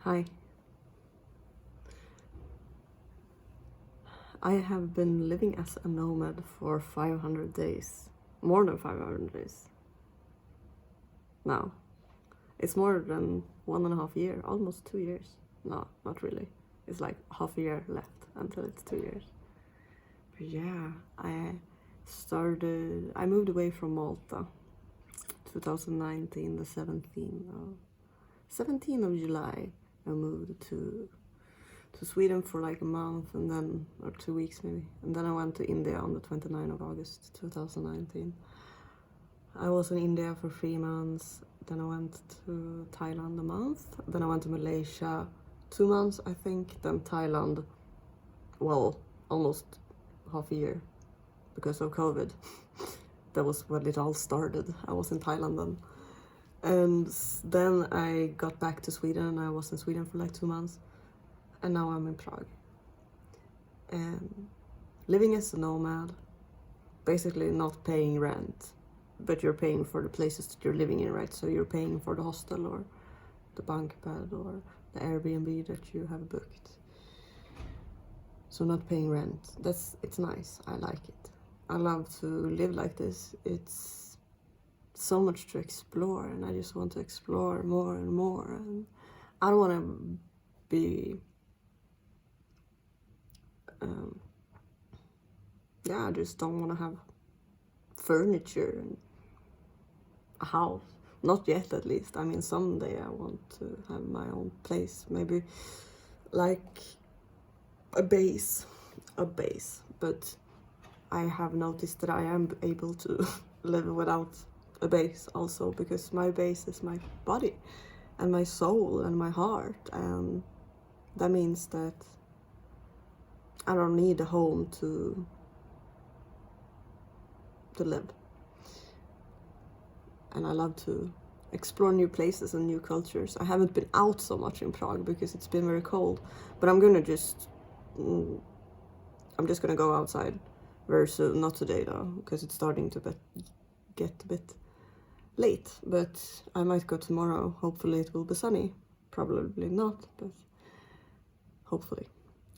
Hi. I have been living as a nomad for 500 days. More than 500 days. Now. It's more than 1.5 years, almost 2 years. No, not really. It's like half a year left until it's 2 years. But yeah, I moved away from Malta 2019, the 17th of July. I moved to Sweden for like a month and then, or 2 weeks maybe. And then I went to India on the 29th of August 2019. I was in India for 3 months. Then I went to Thailand a month. Then I went to Malaysia 2 months, I think. Then Thailand, well, almost half a year because of COVID. That was when it all started. I was in Thailand then. And then I got back to Sweden and I was in Sweden for like 2 months. And now I'm in Prague. And living as a nomad, basically not paying rent, but you're paying for the places that you're living in, right? So you're paying for the hostel or the bunk bed or the Airbnb that you have booked. So not paying rent. It's nice. I like it. I love to live like this. It's so much to explore and I just want to explore more and more. And I don't want to be I just don't want to have furniture and a house. Not yet, at least. I mean, someday I want to have my own place. Maybe like a base. But I have noticed that I am able to live without a base also, because my base is my body and my soul and my heart. And that means that I don't need a home to live. And I love to explore new places and new cultures. I haven't been out so much in Prague because it's been very cold, but I'm just gonna go outside very soon. Not today though, because it's starting to get a bit late, but I might go tomorrow. Hopefully it will be sunny. Probably not, but hopefully.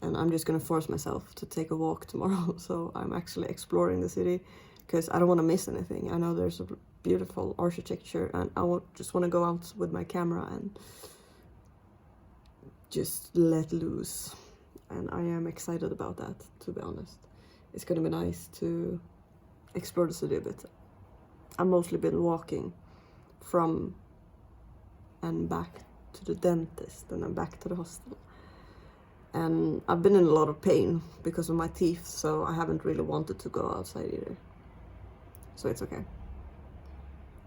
And I'm just gonna force myself to take a walk tomorrow. So I'm actually exploring the city because I don't want to miss anything. I know there's a beautiful architecture and I just want to go out with my camera and just let loose. And I am excited about that, to be honest. It's gonna be nice to explore the city a bit. I've mostly been walking from and back to the dentist and then back to the hostel. And I've been in a lot of pain because of my teeth, so I haven't really wanted to go outside either. So it's okay.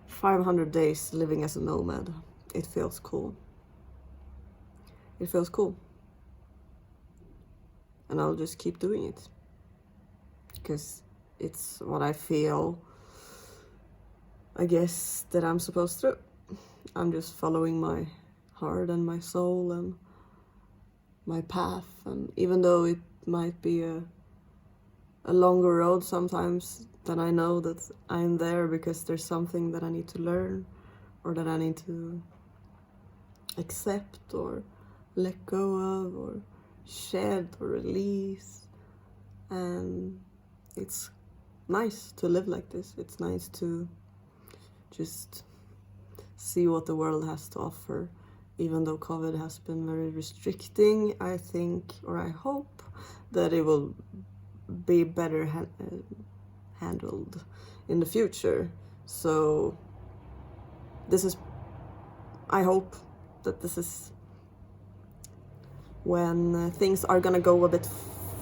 500 days living as a nomad. It feels cool. It feels cool. And I'll just keep doing it. Because it's what I feel, I guess, that I'm supposed to. I'm just following my heart and my soul and my path. And even though it might be a longer road sometimes, then I know that I'm there because there's something that I need to learn or that I need to accept or let go of or shed or release. And it's nice to live like this. It's nice to just see what the world has to offer. Even though COVID has been very restricting, I think, or I hope, that it will be better handled in the future. So I hope that this is when things are gonna go a bit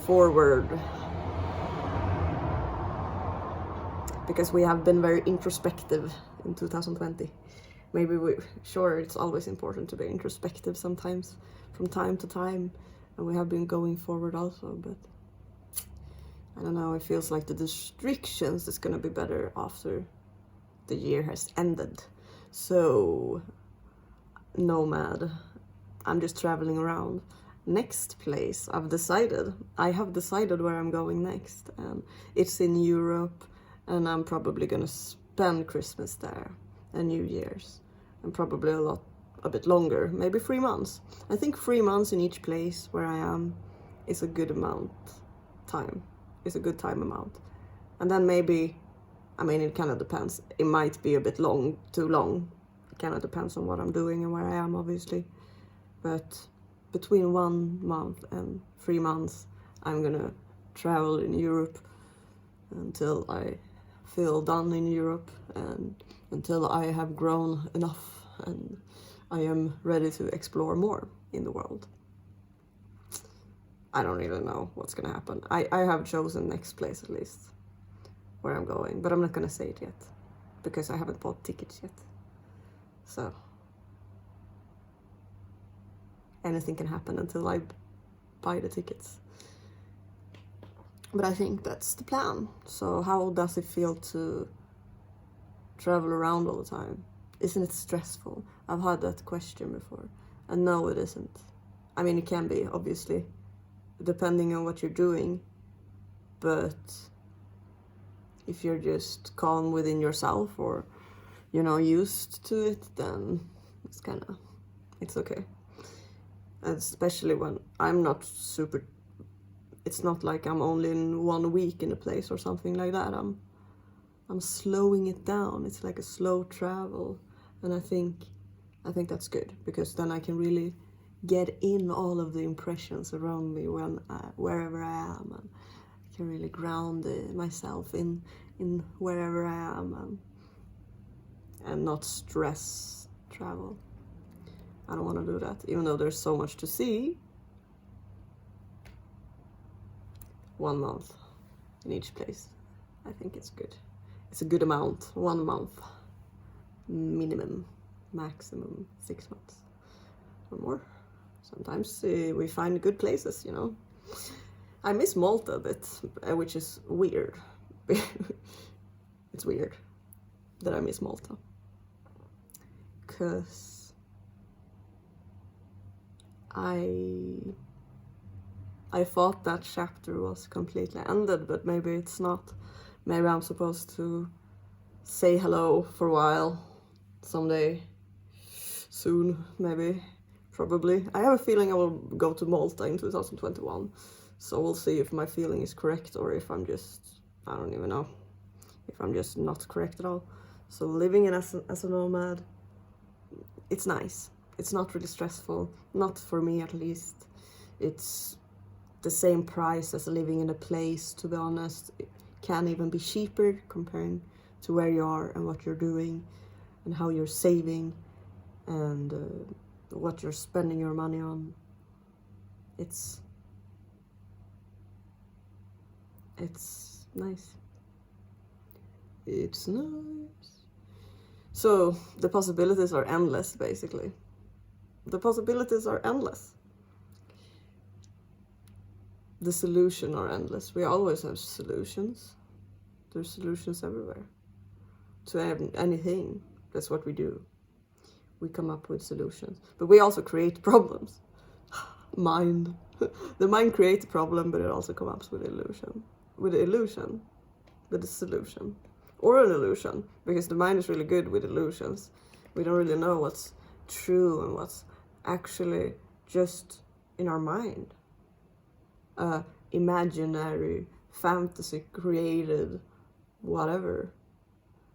forward. Because we have been very introspective in 2020. Maybe sure, it's always important to be introspective sometimes, from time to time, and we have been going forward also, but I don't know, it feels like the restrictions is gonna be better after the year has ended. So, nomad, I'm just traveling around. Next place, I have decided where I'm going next, and it's in Europe, and I'm probably gonna spend Christmas there and New Year's, and probably a lot a bit longer, maybe 3 months. I think 3 months in each place where I am is a good amount time. It's a good time amount. And then maybe, I mean, it kind of depends. It might be a bit long, too long. It kind of depends on what I'm doing and where I am, obviously. But between 1 month and 3 months, I'm gonna travel in Europe until I feel done in Europe and until I have grown enough and I am ready to explore more in the world. I don't really know what's gonna happen. I have chosen next place at least where I'm going, but I'm not gonna say it yet because I haven't bought tickets yet. So anything can happen until I buy the tickets. But I think that's the plan. So how does it feel to travel around all the time? Isn't it stressful? I've had that question before. And no, it isn't. I mean, it can be, obviously, depending on what you're doing. But if you're just calm within yourself or, you know, used to it, then it's okay. And especially when I'm not super, it's not like I'm only in 1 week in a place or something like that. I'm slowing it down. It's like a slow travel. And I think that's good because then I can really get in all of the impressions around me wherever I am, and I can really ground myself in wherever I am and not stress travel. I don't want to do that, even though there's so much to see. 1 month in each place. I think it's good. It's a good amount. 1 month. Minimum. Maximum 6 months. Or more. Sometimes we find good places, you know. I miss Malta a bit, which is weird. It's weird that I miss Malta. Because I thought that chapter was completely ended, but maybe it's not. Maybe I'm supposed to say hello for a while, someday, soon, maybe, probably. I have a feeling I will go to Malta in 2021, so we'll see if my feeling is correct or if I'm just, I don't even know, if I'm just not correct at all. So living in as a nomad, it's nice. It's not really stressful, not for me at least. It's the same price as living in a place, to be honest. It can even be cheaper comparing to where you are and what you're doing and how you're saving and what you're spending your money on. It's nice. It's nice. So the possibilities are endless, basically. The possibilities are endless. The solutions are endless. We always have solutions. There's solutions everywhere. To anything. That's what we do. We come up with solutions. But we also create problems. Mind. The mind creates a problem, but it also comes up with illusion. With the illusion. With the solution. Or an illusion. Because the mind is really good with illusions. We don't really know what's true and what's actually just in our mind. Imaginary fantasy created whatever.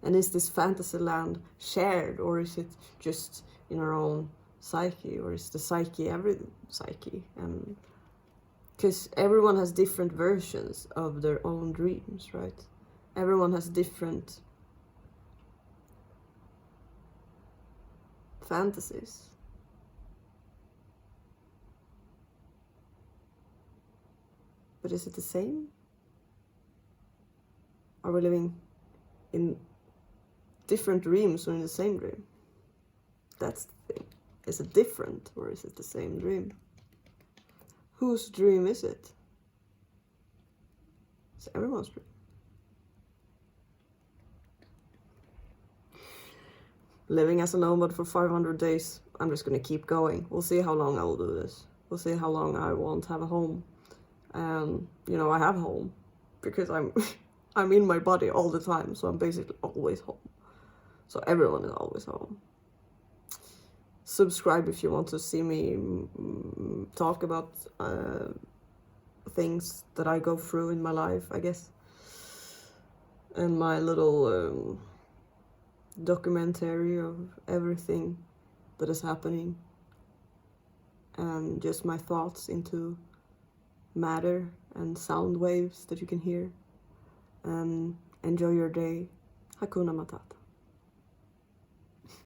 And is this fantasy land shared, or is it just in our own psyche, or is the psyche every psyche? And because everyone has different versions of their own dreams, right? Everyone has different fantasies. But is it the same? Are we living in different dreams or in the same dream? That's the thing. Is it different or is it the same dream? Whose dream is it? It's everyone's dream. Living as a nomad for 500 days. I'm just gonna keep going. We'll see how long I will do this. We'll see how long I won't have a home. And, you know, I have home because I'm in my body all the time, so I'm basically always home. So everyone is always home. subscribe if you want to see me talk about things that I go through in my life, I guess. And my little documentary of everything that is happening. And just my thoughts into matter and sound waves that you can hear. Enjoy your day. Hakuna Matata.